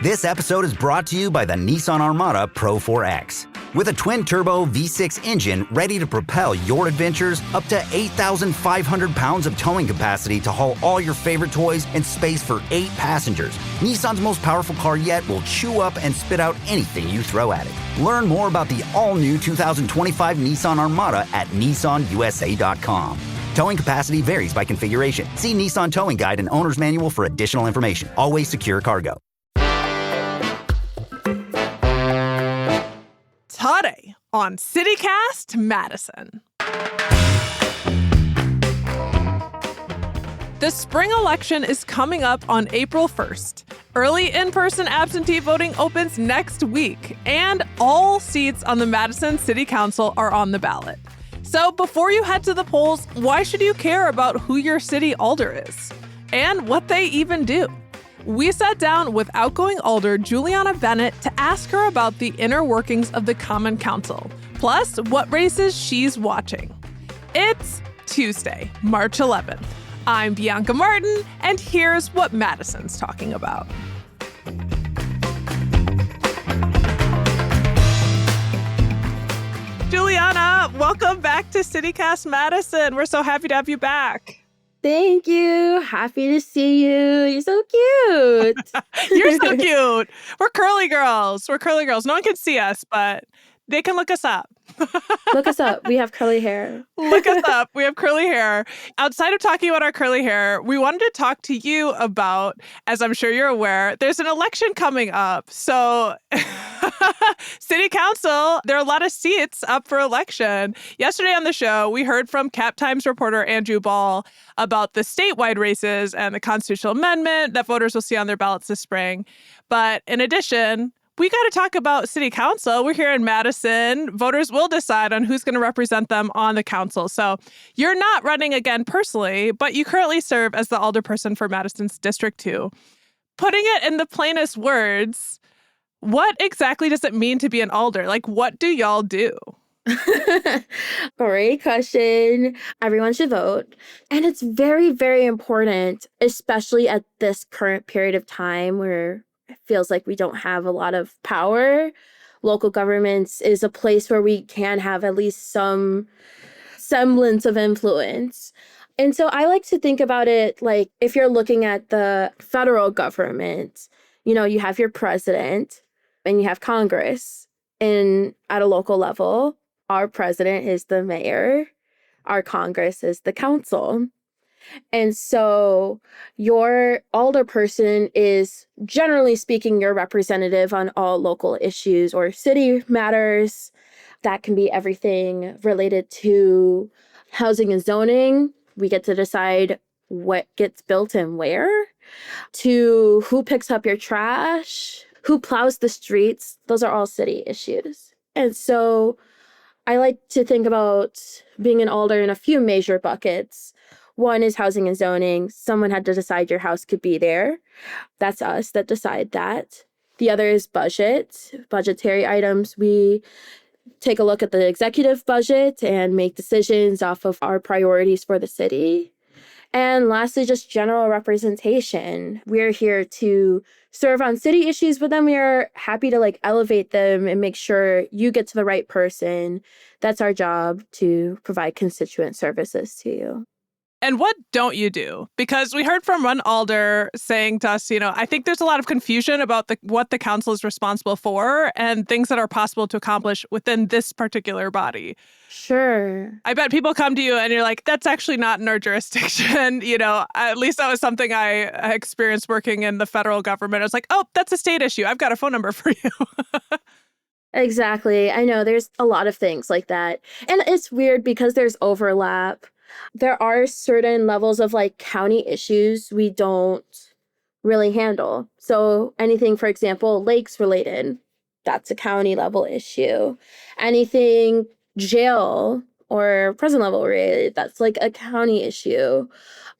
This episode is brought to you by the Nissan Armada Pro 4X. With a twin-turbo V6 engine ready to propel your adventures, up to 8,500 pounds of towing capacity to haul all your favorite toys and space for 8 passengers. Nissan's most powerful car yet will chew up and spit out anything you throw at it. Learn more about the all-new 2025 Nissan Armada at nissanusa.com. Towing capacity varies by configuration. See Nissan Towing Guide and Owner's Manual for additional information. Always secure cargo. Today on CityCast Madison. The spring election is coming up on April 1st. Early in-person absentee voting opens next week, and all seats on the Madison City Council are on the ballot. So before you head to the polls, why should you care about who your city alder is? And what they even do? We sat down with outgoing alder Juliana Bennett to ask her about the inner workings of the Common Council, plus what races she's watching. It's Tuesday, March 11th. I'm Bianca Martin, and here's what Madison's talking about. Juliana, welcome back to CityCast Madison. We're so happy to have you back. Thank you. Happy to see you. You're so cute. You're so cute. We're curly girls. No one can see us, but they can look us up. Look us up. We have curly hair. Look us up. We have curly hair. Outside of talking about our curly hair, we wanted to talk to you about, as I'm sure you're aware, there's an election coming up. So City Council, there are a lot of seats up for election. Yesterday on the show, we heard from Cap Times reporter Andrew Ball about the statewide races and the constitutional amendment that voters will see on their ballots this spring. But in addition, we got to talk about City Council. We're here in Madison. Voters will decide on who's going to represent them on the council. So you're not running again personally, but you currently serve as the alderperson for Madison's District 2. Putting it in the plainest words, what exactly does it mean to be an alder? Like, what do y'all do? Great question. Everyone should vote. And it's very, very important, especially at this current period of time where it feels like we don't have a lot of power. Local governments is a place where we can have at least some semblance of influence. And so I like to think about it like if you're looking at the federal government, you have your president and you have Congress. And at a local level, our president is the mayor. Our Congress is the council. And so your alderperson is, generally speaking, your representative on all local issues or city matters. That can be everything related to housing and zoning. We get to decide what gets built and where, to who picks up your trash, who plows the streets. Those are all city issues. And so I like to think about being an alder in a few major buckets. One is housing and zoning. Someone had to decide your house could be there. That's us that decide that. The other is budgetary items. We take a look at the executive budget and make decisions off of our priorities for the city. And lastly, just general representation. We're here to serve on city issues, but then we are happy to elevate them and make sure you get to the right person. That's our job, to provide constituent services to you. And what don't you do? Because we heard from one alder saying to us, I think there's a lot of confusion about what the council is responsible for and things that are possible to accomplish within this particular body. Sure. I bet people come to you and you're like, that's actually not in our jurisdiction. At least that was something I experienced working in the federal government. I was like, oh, that's a state issue. I've got a phone number for you. Exactly. I know there's a lot of things like that. And it's weird because there's overlap. There are certain levels of county issues we don't really handle. So anything, for example, lakes related, that's a county level issue. Anything jail or prison level related, that's a county issue.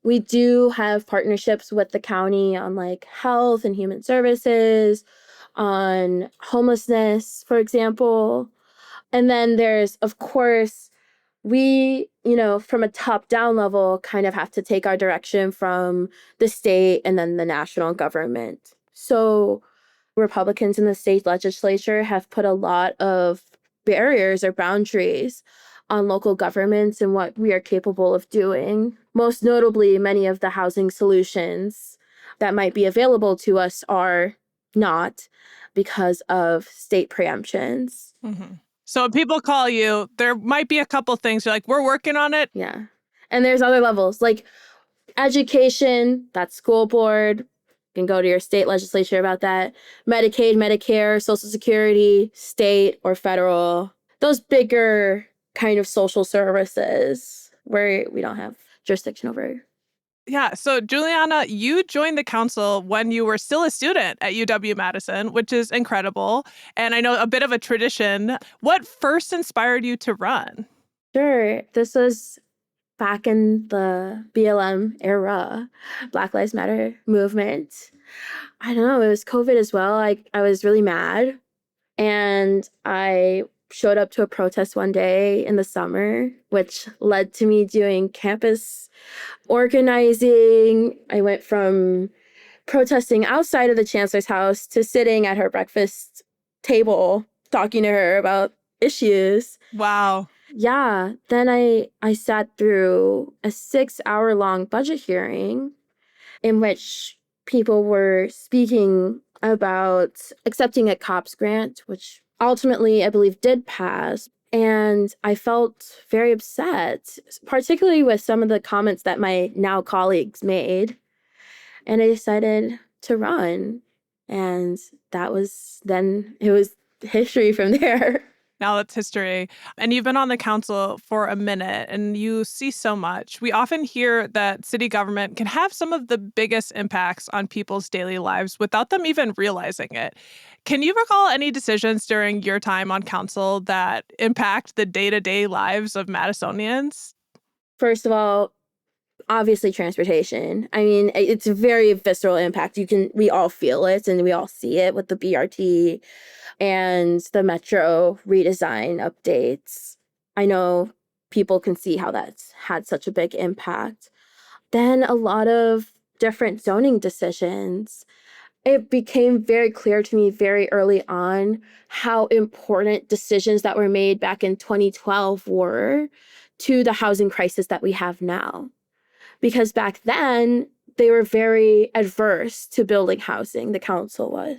We do have partnerships with the county on health and human services, on homelessness, for example. And then there's, of course, we, from a top-down level, kind of have to take our direction from the state and then the national government. So Republicans in the state legislature have put a lot of barriers or boundaries on local governments and what we are capable of doing. Most notably, many of the housing solutions that might be available to us are not because of state preemptions. Mm-hmm. So when people call you, there might be a couple things you're like, we're working on it. Yeah. And there's other levels like education, that's school board. You can go to your state legislature about that. Medicaid, Medicare, Social Security, state or federal. Those bigger kind of social services where we don't have jurisdiction over. Yeah. So, Juliana, you joined the council when you were still a student at UW-Madison, which is incredible. And I know a bit of a tradition. What first inspired you to run? Sure. This was back in the BLM era, Black Lives Matter movement. I don't know. It was COVID as well. I was really mad. And I showed up to a protest one day in the summer, which led to me doing campus organizing. I went from protesting outside of the chancellor's house to sitting at her breakfast table talking to her about issues. Wow. Yeah. Then I sat through a 6-hour-long budget hearing in which people were speaking about accepting a COPS grant, which ultimately I believe did pass. And I felt very upset, particularly with some of the comments that my now colleagues made. And I decided to run. And that was then, it was history from there. Now that's history. And you've been on the council for a minute and you see so much. We often hear that city government can have some of the biggest impacts on people's daily lives without them even realizing it. Can you recall any decisions during your time on council that impact the day-to-day lives of Madisonians? First of all, obviously transportation. I mean, it's a very visceral impact. We all feel it and we all see it with the BRT and the metro redesign updates. I know people can see how that's had such a big impact. Then a lot of different zoning decisions. It became very clear to me very early on how important decisions that were made back in 2012 were to the housing crisis that we have now. Because back then, they were very adverse to building housing, the council was.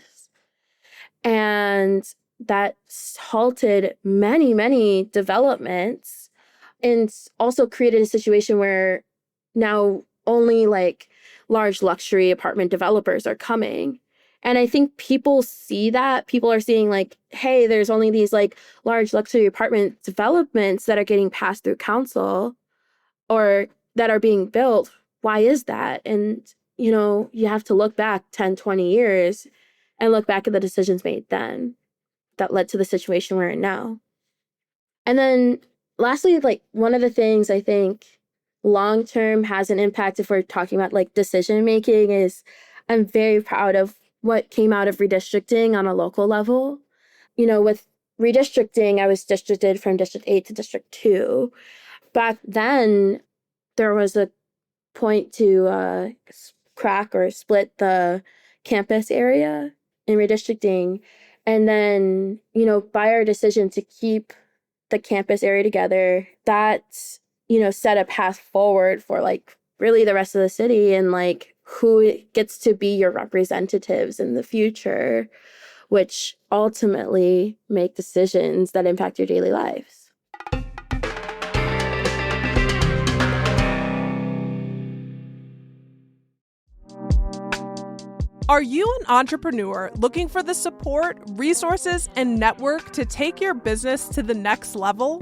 And that halted many, many developments and also created a situation where now only like large luxury apartment developers are coming. And I think people see that. People are seeing like, hey, there's only these like large luxury apartment developments that are getting passed through council or that are being built. Why is that? And, you have to look back 10, 20 years and look back at the decisions made then that led to the situation we're in now. And then lastly, like one of the things I think long-term has an impact if we're talking about like decision making is I'm very proud of what came out of redistricting on a local level. With redistricting, I was districted from District 8 to District 2. Back then, there was a point to crack or split the campus area in redistricting. And then, by our decision to keep the campus area together, that, set a path forward for like really the rest of the city and like who gets to be your representatives in the future, which ultimately make decisions that impact your daily lives. Are you an entrepreneur looking for the support, resources, and network to take your business to the next level?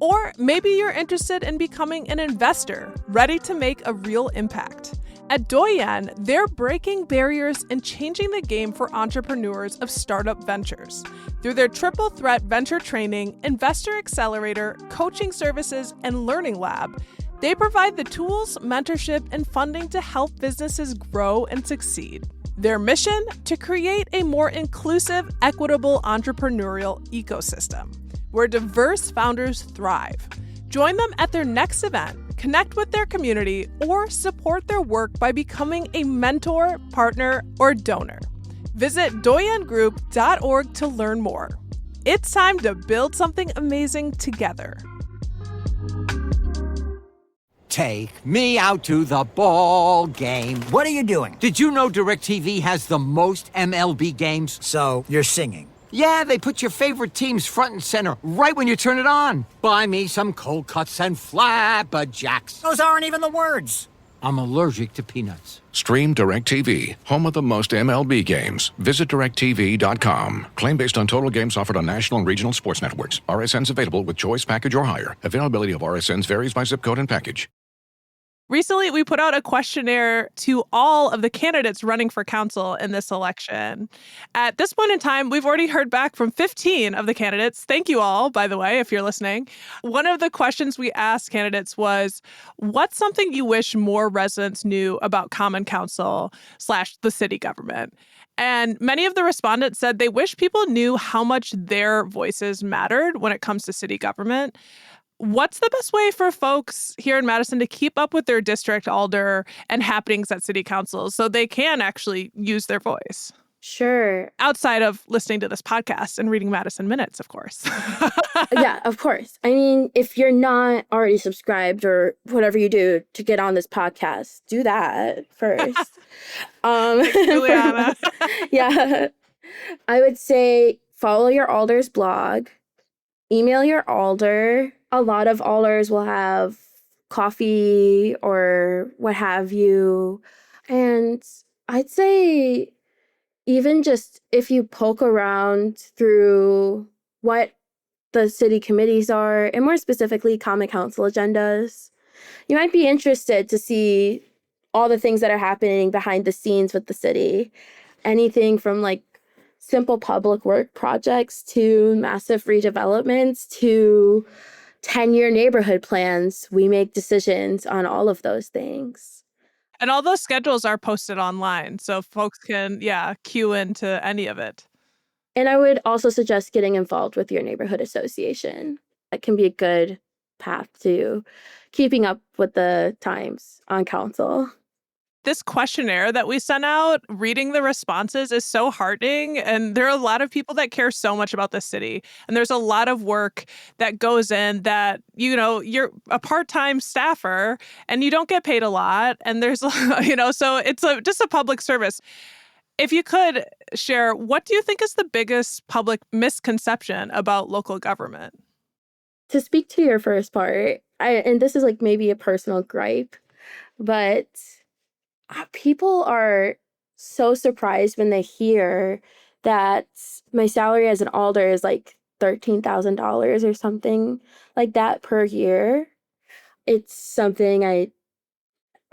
Or maybe you're interested in becoming an investor, ready to make a real impact. At Doyen, they're breaking barriers and changing the game for entrepreneurs of startup ventures. Through their triple threat venture training, investor accelerator, coaching services, and learning lab, they provide the tools, mentorship, and funding to help businesses grow and succeed. Their mission? To create a more inclusive, equitable entrepreneurial ecosystem where diverse founders thrive. Join them at their next event, connect with their community, or support their work by becoming a mentor, partner, or donor. Visit doyengroup.org to learn more. It's time to build something amazing together. Take me out to the ball game. What are you doing? Did you know DirecTV has the most MLB games? So, you're singing. Yeah, they put your favorite teams front and center right when you turn it on. Buy me some cold cuts and flabberjacks. Those aren't even the words. I'm allergic to peanuts. Stream DirecTV, home of the most MLB games. Visit directtv.com. Claim based on total games offered on national and regional sports networks. RSNs available with choice package or higher. Availability of RSNs varies by zip code and package. Recently, we put out a questionnaire to all of the candidates running for council in this election. At this point in time, we've already heard back from 15 of the candidates. Thank you all, by the way, if you're listening. One of the questions we asked candidates was, what's something you wish more residents knew about Common Council / the city government? And many of the respondents said they wish people knew how much their voices mattered when it comes to city government. What's the best way for folks here in Madison to keep up with their district alder and happenings at city councils so they can actually use their voice? Sure. Outside of listening to this podcast and reading Madison Minutes, of course. Yeah, of course. I mean, if you're not already subscribed or whatever you do to get on this podcast, do that first. Juliana. Yeah. I would say follow your alder's blog, email your alder. A lot of alders will have coffee or what have you. And I'd say even just if you poke around through what the city committees are, and more specifically Common Council agendas, you might be interested to see all the things that are happening behind the scenes with the city. Anything from like simple public work projects to massive redevelopments to 10-year neighborhood plans. We make decisions on all of those things. And all those schedules are posted online, so folks can, cue into any of it. And I would also suggest getting involved with your neighborhood association. That can be a good path to keeping up with the times on council. This questionnaire that we sent out, reading the responses is so heartening. And there are a lot of people that care so much about the city. And there's a lot of work that goes in that, you're a part-time staffer and you don't get paid a lot. And there's, so it's just a public service. If you could share, what do you think is the biggest public misconception about local government? To speak to your first part, and this is like maybe a personal gripe, but people are so surprised when they hear that my salary as an alder is like $13,000 or something like that per year. It's something I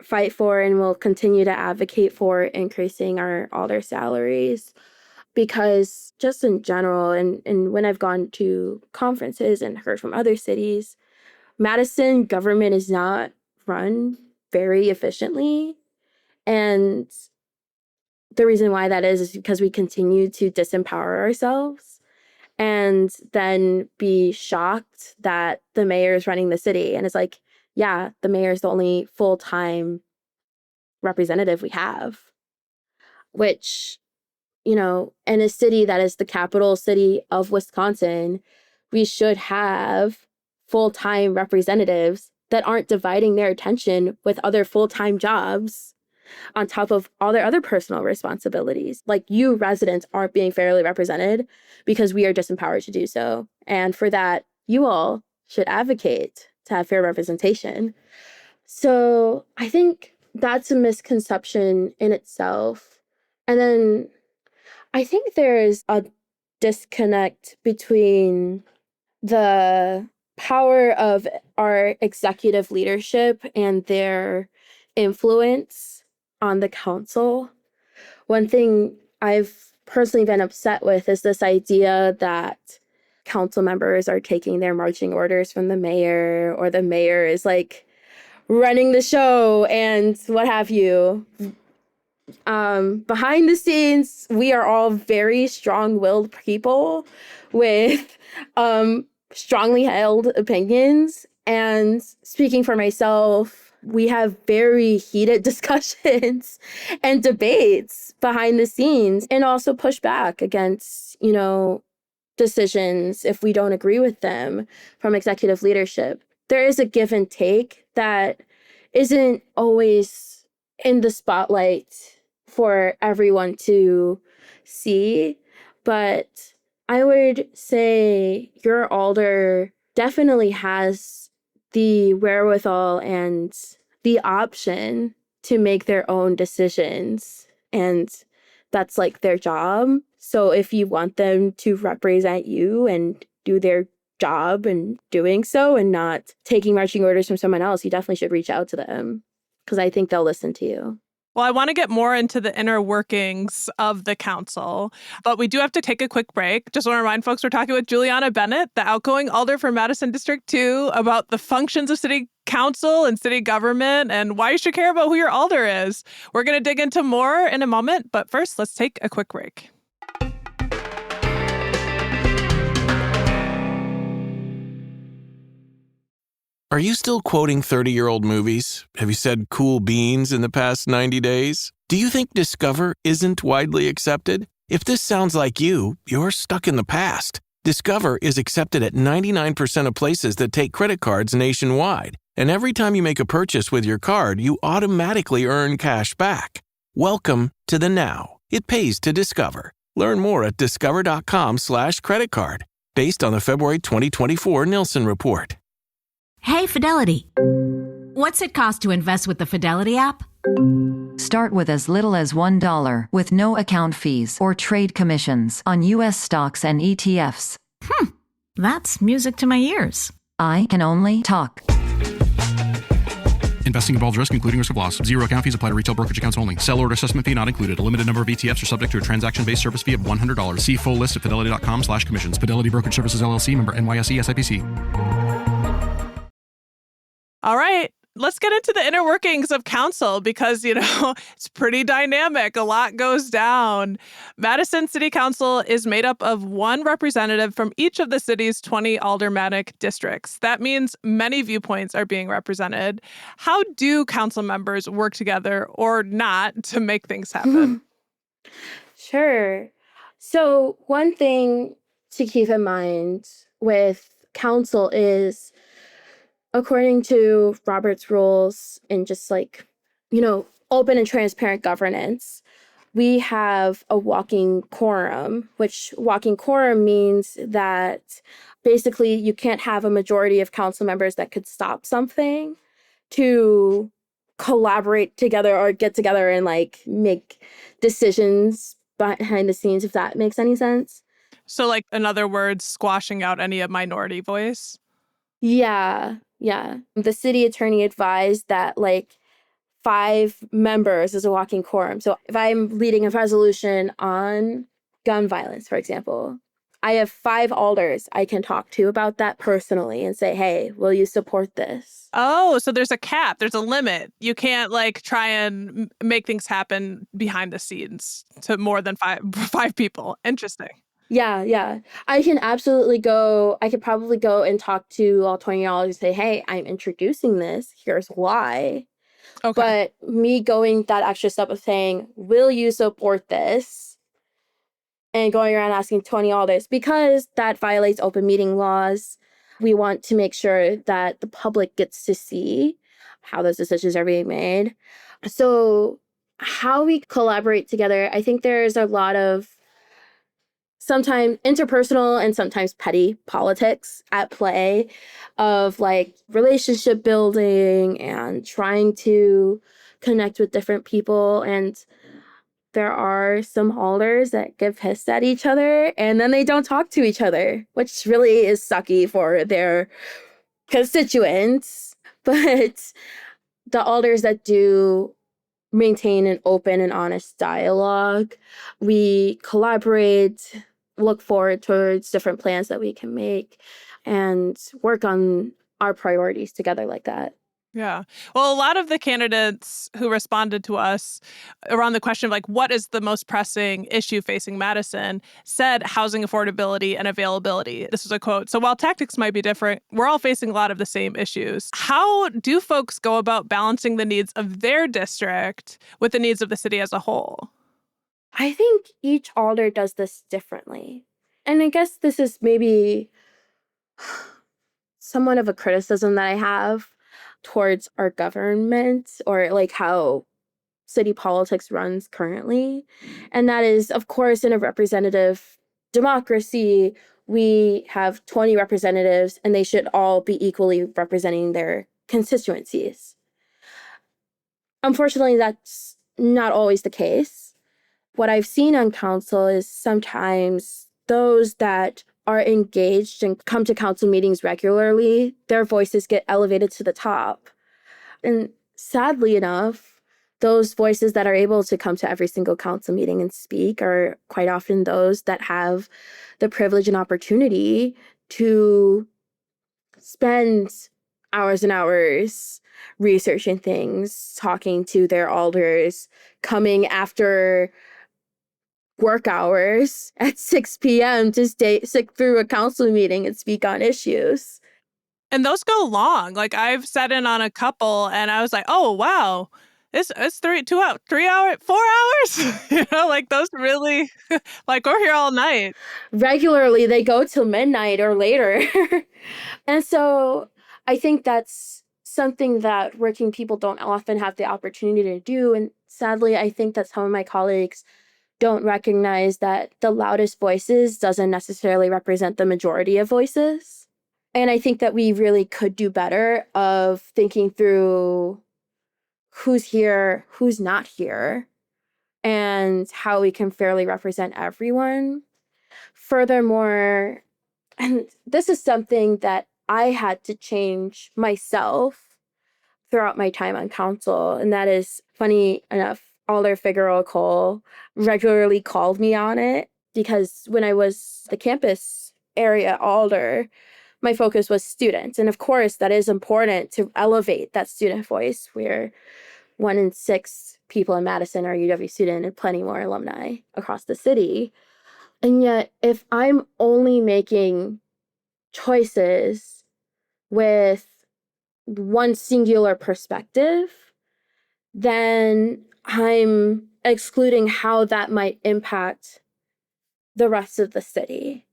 fight for and will continue to advocate for increasing our alder salaries, because just in general, and when I've gone to conferences and heard from other cities, Madison government is not run very efficiently. And the reason why that is because we continue to disempower ourselves and then be shocked that the mayor is running the city. And it's like, yeah, the mayor is the only full-time representative we have, which, in a city that is the capital city of Wisconsin, we should have full-time representatives that aren't dividing their attention with other full-time jobs on top of all their other personal responsibilities. Like, you residents aren't being fairly represented because we are disempowered to do so. And for that, you all should advocate to have fair representation. So I think that's a misconception in itself. And then I think there's a disconnect between the power of our executive leadership and their influence on the council. One thing I've personally been upset with is this idea that council members are taking their marching orders from the mayor, or the mayor is like running the show and what have you. Behind the scenes, we are all very strong-willed people with strongly held opinions. And speaking for myself, We have very heated discussions and debates behind the scenes, and also push back against, decisions if we don't agree with them from executive leadership. There is a give and take that isn't always in the spotlight for everyone to see, but I would say your alder definitely has the wherewithal and the option to make their own decisions. And that's like their job. So if you want them to represent you and do their job and doing so and not taking marching orders from someone else, you definitely should reach out to them because I think they'll listen to you. Well, I want to get more into the inner workings of the council, but we do have to take a quick break. Just want to remind folks we're talking with Juliana Bennett, the outgoing alder for Madison District 2, about the functions of city council and city government and why you should care about who your alder is. We're going to dig into more in a moment, but first, let's take a quick break. Are you still quoting 30-year-old movies? Have you said cool beans in the past 90 days? Do you think Discover isn't widely accepted? If this sounds like you, you're stuck in the past. Discover is accepted at 99% of places that take credit cards nationwide. And every time you make a purchase with your card, you automatically earn cash back. Welcome to the now. It pays to Discover. Learn more at discover.com/credit card, based on the February 2024 Nielsen report. Hey, Fidelity. What's it cost to invest with the Fidelity app? Start with as little as $1 with no account fees or trade commissions on U.S. stocks and ETFs. That's music to my ears. I can only talk. Investing involves risk, including risk of loss. Zero account fees apply to retail brokerage accounts only. Sell order assessment fee not included. A limited number of ETFs are subject to a transaction-based service fee of $100. See full list at fidelity.com/commissions. Fidelity Brokerage Services, LLC, member NYSE SIPC. All right, let's get into the inner workings of council because, it's pretty dynamic. A lot goes down. Madison City Council is made up of one representative from each of the city's 20 aldermanic districts. That means many viewpoints are being represented. How do council members work together or not to make things happen? Sure. So one thing to keep in mind with council is, according to Robert's rules and just open and transparent governance, we have a walking quorum, which walking quorum means that basically you can't have a majority of council members that could stop something to collaborate together or get together and make decisions behind the scenes, if that makes any sense. So in other words, squashing out any minority voice? Yeah. The city attorney advised that 5 members is a walking quorum. So if I'm leading a resolution on gun violence, for example, I have 5 alders I can talk to about that personally and say, hey, will you support this? Oh, so there's a cap. There's a limit. You can't try and make things happen behind the scenes to more than five people. Interesting. Yeah. I can probably go and talk to all 20 y'all and say, hey, I'm introducing this. Here's why. Okay. But me going that extra step of saying, will you support this? And going around asking 20 alders, because that violates open meeting laws. We want to make sure that the public gets to see how those decisions are being made. So how we collaborate together, I think there's a lot of sometimes interpersonal and sometimes petty politics at play of relationship building and trying to connect with different people. And there are some alders that get pissed at each other and then they don't talk to each other, which really is sucky for their constituents. But the alders that do maintain an open and honest dialogue, we collaborate, look forward towards different plans that we can make, and work on our priorities together like that. Yeah. Well, a lot of the candidates who responded to us around the question of like, what is the most pressing issue facing Madison, said housing affordability and availability. This is a quote. So while tactics might be different, we're all facing a lot of the same issues. How do folks go about balancing the needs of their district with the needs of the city as a whole? I think each alder does this differently. And I guess this is maybe somewhat of a criticism that I have towards our government or like how city politics runs currently. And that is, of course, in a representative democracy, we have 20 representatives and they should all be equally representing their constituencies. Unfortunately, that's not always the case. What I've seen on council is sometimes those that are engaged and come to council meetings regularly, their voices get elevated to the top. And sadly enough, those voices that are able to come to every single council meeting and speak are quite often those that have the privilege and opportunity to spend hours and hours researching things, talking to their alders, coming after work hours at 6 p.m. to sit through a council meeting and speak on issues. And those go long. Like I've sat in on a couple and I was like, oh, wow, it's 3 hours, 4 hours. Like those really, like we're here all night. Regularly, they go till midnight or later. And so I think that's something that working people don't often have the opportunity to do. And sadly, I think that some of my colleagues don't recognize that the loudest voices doesn't necessarily represent the majority of voices. And I think that we really could do better of thinking through who's here, who's not here, and how we can fairly represent everyone. Furthermore, and this is something that I had to change myself throughout my time on council, and that is, funny enough, Alder Figueroa Cole regularly called me on it because when I was the campus area alder, my focus was students. And of course, that is important to elevate that student voice. We're 1 in 6 people in Madison are UW student and plenty more alumni across the city. And yet, if I'm only making choices with one singular perspective, then I'm excluding how that might impact the rest of the city.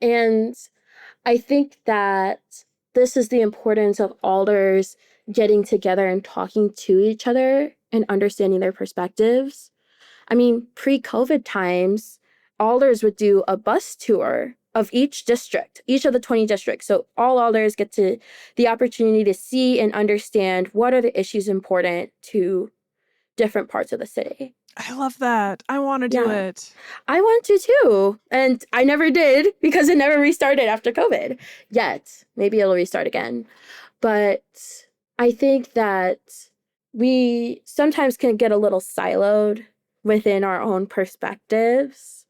And I think that this is the importance of alders getting together and talking to each other and understanding their perspectives. I mean, pre-COVID times, alders would do a bus tour of each district, each of the 20 districts. So all alders get to the opportunity to see and understand what are the issues important to different parts of the city. I love that. I want to do it. I want to too. And I never did because it never restarted after COVID yet. Maybe it'll restart again. But I think that we sometimes can get a little siloed within our own perspectives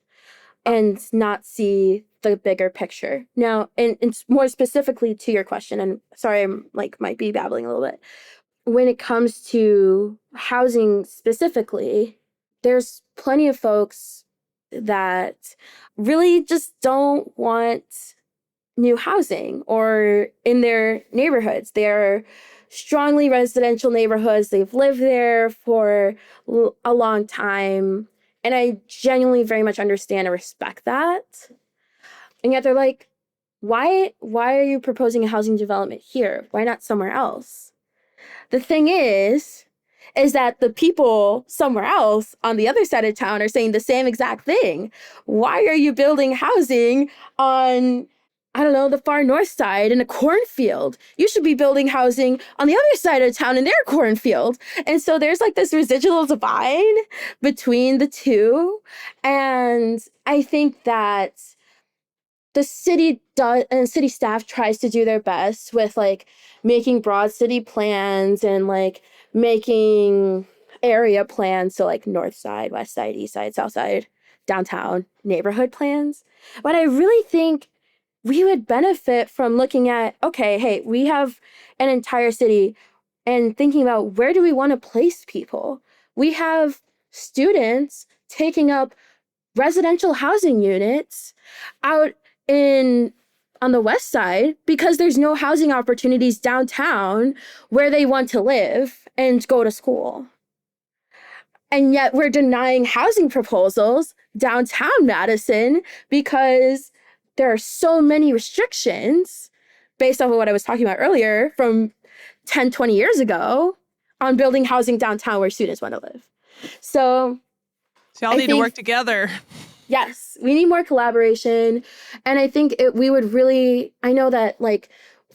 and not see the bigger picture. Now, and more specifically to your question, and sorry, I'm might be babbling a little bit. When it comes to housing specifically, there's plenty of folks that really just don't want new housing or in their neighborhoods. They're strongly residential neighborhoods. They've lived there for a long time. And I genuinely very much understand and respect that. And yet they're like, why are you proposing a housing development here? Why not somewhere else? The thing is that the people somewhere else on the other side of town are saying the same exact thing. Why are you building housing on, I don't know, the far north side in a cornfield? You should be building housing on the other side of town in their cornfield. And so there's this residual divide between the two. And I think that the city does, and city staff tries to do their best with making broad city plans and making area plans. So north side, west side, east side, south side, downtown neighborhood plans. But I really think we would benefit from looking at, okay, hey, we have an entire city and thinking about where do we want to place people? We have students taking up residential housing units out in on the west side because there's no housing opportunities downtown where they want to live and go to school. And yet we're denying housing proposals downtown Madison because there are so many restrictions based off of what I was talking about earlier from 10, 20 years ago on building housing downtown where students want to live. So y'all need to work together. Yes, we need more collaboration. And I think we would really, I know that like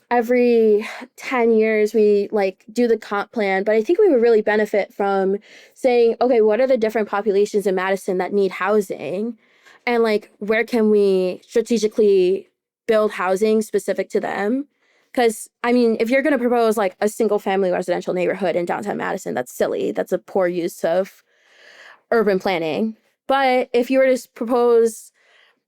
every 10 years we like do the comp plan, but I think we would really benefit from saying, okay, what are the different populations in Madison that need housing? And like, where can we strategically build housing specific to them? Because, I mean, if you're going to propose like a single family residential neighborhood in downtown Madison, that's silly. That's a poor use of urban planning. But if you were to propose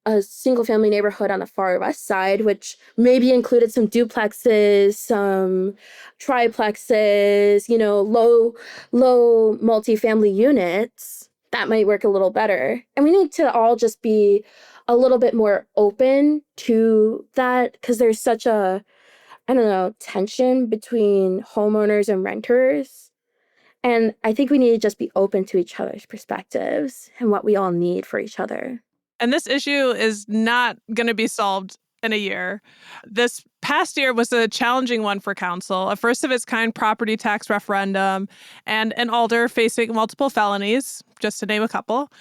a single family neighborhood on the far west side, which maybe included some duplexes, some triplexes, you know, low multifamily units, that might work a little better. And we need to all just be a little bit more open to that because there's such a, I don't know, tension between homeowners and renters. And I think we need to just be open to each other's perspectives and what we all need for each other. And this issue is not going to be solved in a year. This past year was a challenging one for council, a first of its kind property tax referendum, and an alder facing multiple felonies, just to name a couple.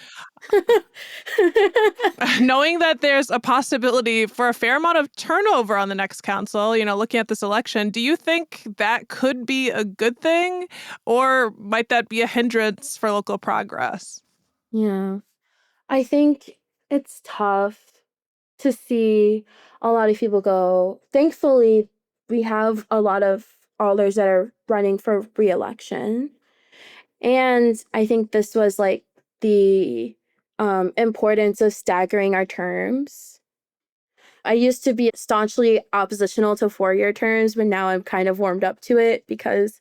Knowing that there's a possibility for a fair amount of turnover on the next council, you know, looking at this election, do you think that could be a good thing? Or might that be a hindrance for local progress? Yeah, I think it's tough to see a lot of people go. Thankfully, we have a lot of alders that are running for re-election. And I think this was like the importance of staggering our terms. I used to be staunchly oppositional to 4-year terms, but now I'm kind of warmed up to it because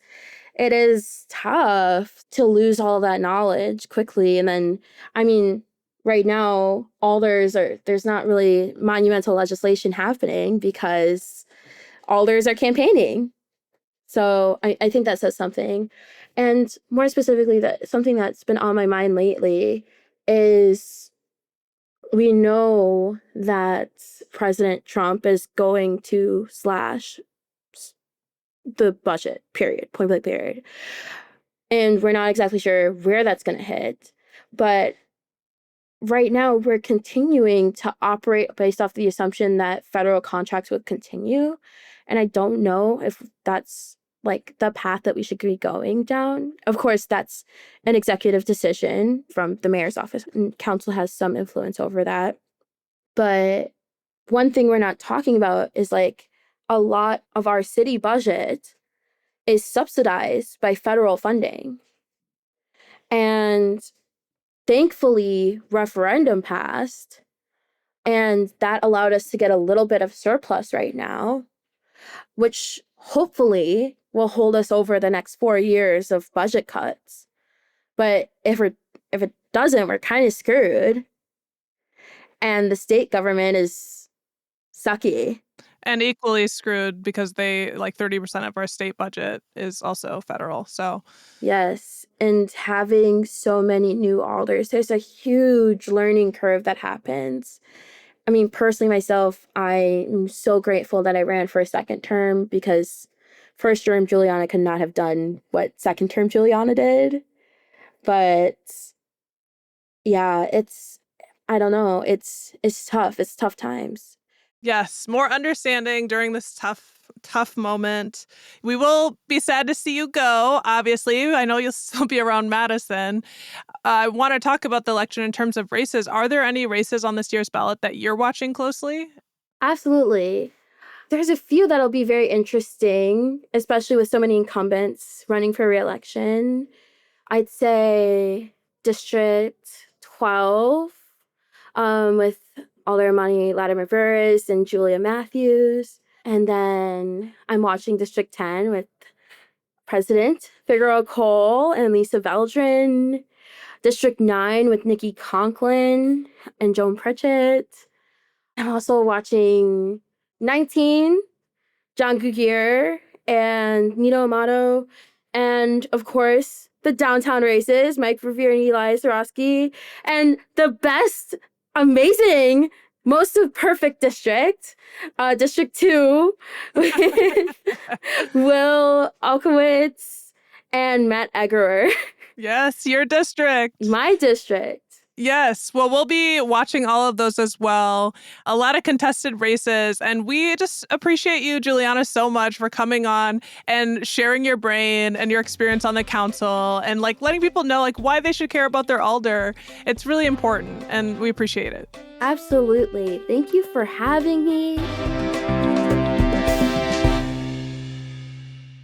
it is tough to lose all that knowledge quickly. And then, I mean, right now, there's not really monumental legislation happening because alders are campaigning. So I think that says something. And more specifically, that something that's been on my mind lately is we know that President Trump is going to slash the budget, period, point blank period. And we're not exactly sure where that's going to hit. But right now, we're continuing to operate based off the assumption that federal contracts would continue. And I don't know if that's like the path that we should be going down. Of course, that's an executive decision from the mayor's office, and council has some influence over that. But one thing we're not talking about is like a lot of our city budget is subsidized by federal funding. And thankfully, referendum passed, and that allowed us to get a little bit of surplus right now, which hopefully will hold us over the next 4 years of budget cuts. But if it doesn't, we're kind of screwed. And the state government is sucky. And equally screwed because they, like 30% of our state budget is also federal. So yes. And having so many new alders, there's a huge learning curve that happens. I mean, personally, myself, I'm so grateful that I ran for a second term because first term Juliana could not have done what second term Juliana did. But yeah, I don't know. It's tough. It's tough times. yes, more understanding during this tough moment. We will be sad to see you go, obviously. I know you'll still be around Madison. I want to talk about the election in terms of races. Are there any races on this year's ballot that you're watching closely? Absolutely. There's a few that'll be very interesting, especially with so many incumbents running for re-election. I'd say District 12, with Aldermani Latimer Burris and Julia Matthews. And then I'm watching District 10 with President Figueroa Cole and Lisa Veldrin. District 9 with Nikki Conklin and Joan Pritchett. I'm also watching 19, John Gugier and Nino Amato. And of course, the downtown races, Mike Revere and Eli Zarowski. And the best, amazing, most of perfect district, District 2 with Will Alkowitz and Matt Eggerer. Yes, your district. My district. Yes. Well, we'll be watching all of those as well. A lot of contested races. And we just appreciate you, Juliana, so much for coming on and sharing your brain and your experience on the council and like letting people know like why they should care about their alder. It's really important and we appreciate it. Absolutely. Thank you for having me.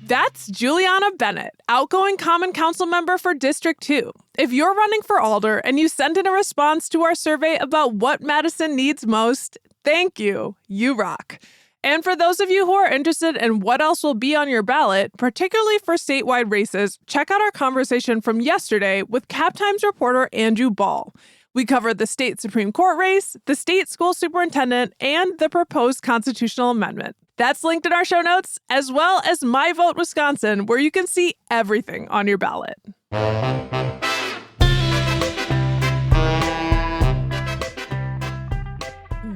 That's Juliana Bennett, outgoing Common Council member for District 2. If you're running for alder and you send in a response to our survey about what Madison needs most, thank you. You rock. And for those of you who are interested in what else will be on your ballot, particularly for statewide races, check out our conversation from yesterday with Cap Times reporter Andrew Ball. We covered the state Supreme Court race, the state school superintendent, and the proposed constitutional amendment. That's linked in our show notes, as well as My Vote Wisconsin, where you can see everything on your ballot.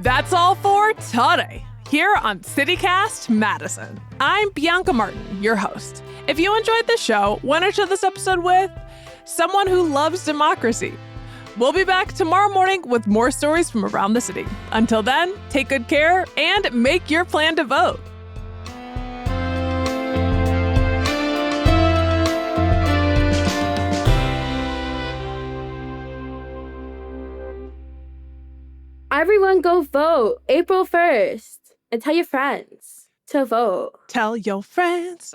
That's all for today, here on CityCast Madison. I'm Bianca Martin, your host. If you enjoyed the show, want to share this episode with someone who loves democracy. We'll be back tomorrow morning with more stories from around the city. Until then, take good care and make your plan to vote. Everyone go vote April 1st and tell your friends to vote. Tell your friends.